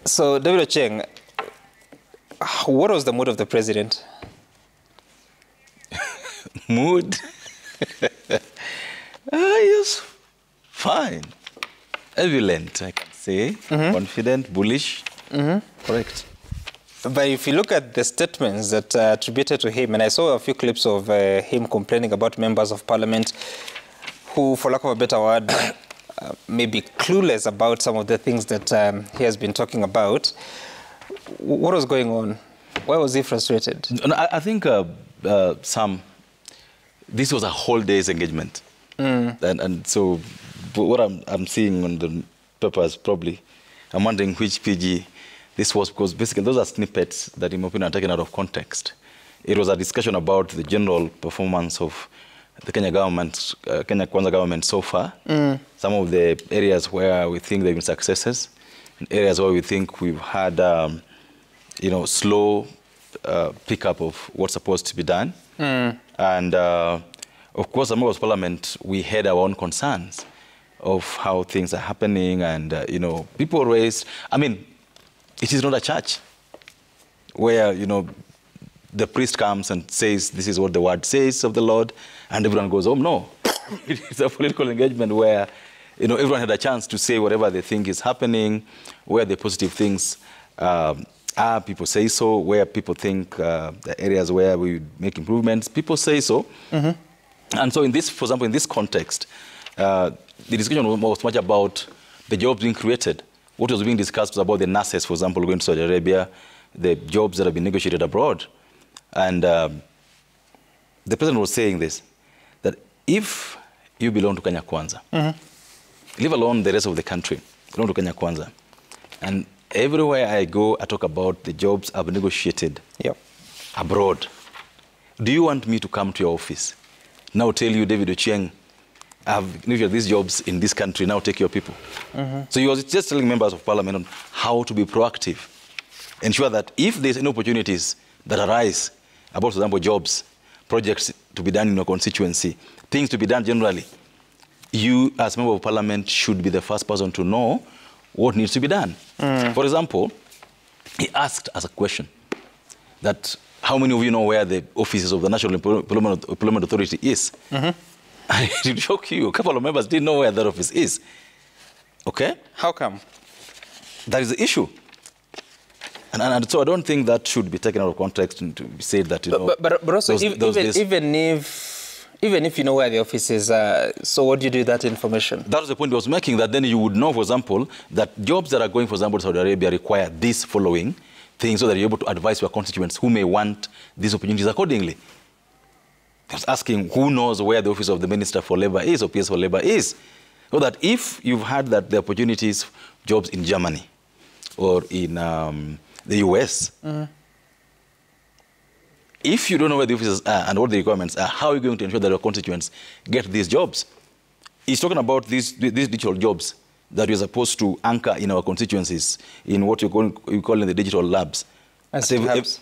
So, David Ochieng, what was the mood of the president? Mood? Yes, fine. Evident, I can say. Confident, bullish. Correct. But if you look at the statements that are attributed to him, and I saw a few clips of him complaining about members of parliament who, for lack of a better word, may be clueless about some of the things that he has been talking about. What was going on? Why was he frustrated? I think this was a whole day's engagement. And so what I'm seeing on the papers, probably, I'm wondering which PG this was, because basically those are snippets that, in my opinion, are taken out of context. It was a discussion about the general performance of the Kenya government, Kenya Kwanza government so far. Some of the areas where we think there have been successes, and areas where we think we've had, slow pickup of what's supposed to be done. And of course, as members of parliament, we had our own concerns of how things are happening, and people raised. I mean, it is not a church where the priest comes and says, "This is what the word says of the Lord," and everyone goes home. No, it's a political engagement where everyone had a chance to say whatever they think is happening, where the positive things are. People say so. Where people think the areas where we make improvements, people say so. And so in this, for example, in this context, the discussion was much about the jobs being created. What was being discussed was about the nurses, for example, going to Saudi Arabia, the jobs that have been negotiated abroad. And the president was saying this, that if you belong to Kenya Kwanza, leave alone the rest of the country, belong to Kenya Kwanza, and everywhere I go, I talk about the jobs I've negotiated abroad. Do you want me to come to your office? Now tell you, David Ochieng, I've negotiated these jobs in this country, now take your people. So he was just telling members of parliament on how to be proactive. Ensure that if there's any opportunities that arise about, for example, jobs, projects to be done in your constituency, things to be done generally, you as member of parliament should be the first person to know what needs to be done. For example, he asked us a question that how many of you know where the offices of the National Employment Authority is? And it will shock you. A couple of members didn't know where that office is. Okay? How come? That is the issue. And so I don't think that should be taken out of context and to say that, But also, even if you know where the offices are, so what do you do with that information? That was the point I was making, that then you would know, for example, that jobs that are going, for example, to Saudi Arabia require this following things, so that you're able to advise your constituents who may want these opportunities accordingly. I was asking who knows where the office of the Minister for Labour is, or PS for Labour is, so that if you've had that the opportunities, jobs in Germany or in the US, if you don't know where the offices are and what the requirements are, how are you going to ensure that your constituents get these jobs? He's talking about these digital jobs that we're supposed to anchor in our constituencies in what you call in the digital labs at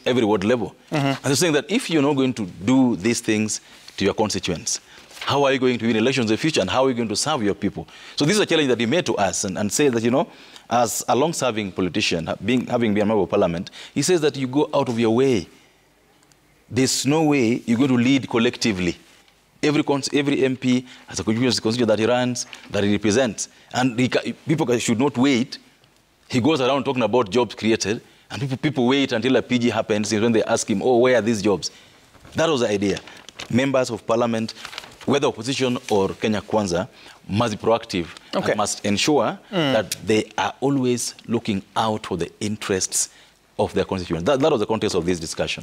every ward level. And they're saying that if you're not going to do these things to your constituents, how are you going to win elections in the future, and how are you going to serve your people? So this is a challenge that he made to us, and say that, as a long-serving politician, having been a member of parliament, he says that you go out of your way. There's no way you're going to lead collectively. Every MP has a constituency that he runs, that he represents. And people should not wait. He goes around talking about jobs created, and people wait until a PG happens, and when they ask him, oh, where are these jobs? That was the idea. Members of parliament, whether opposition or Kenya Kwanza, must be proactive and must ensure that they are always looking out for the interests of their constituents. That was the context of this discussion.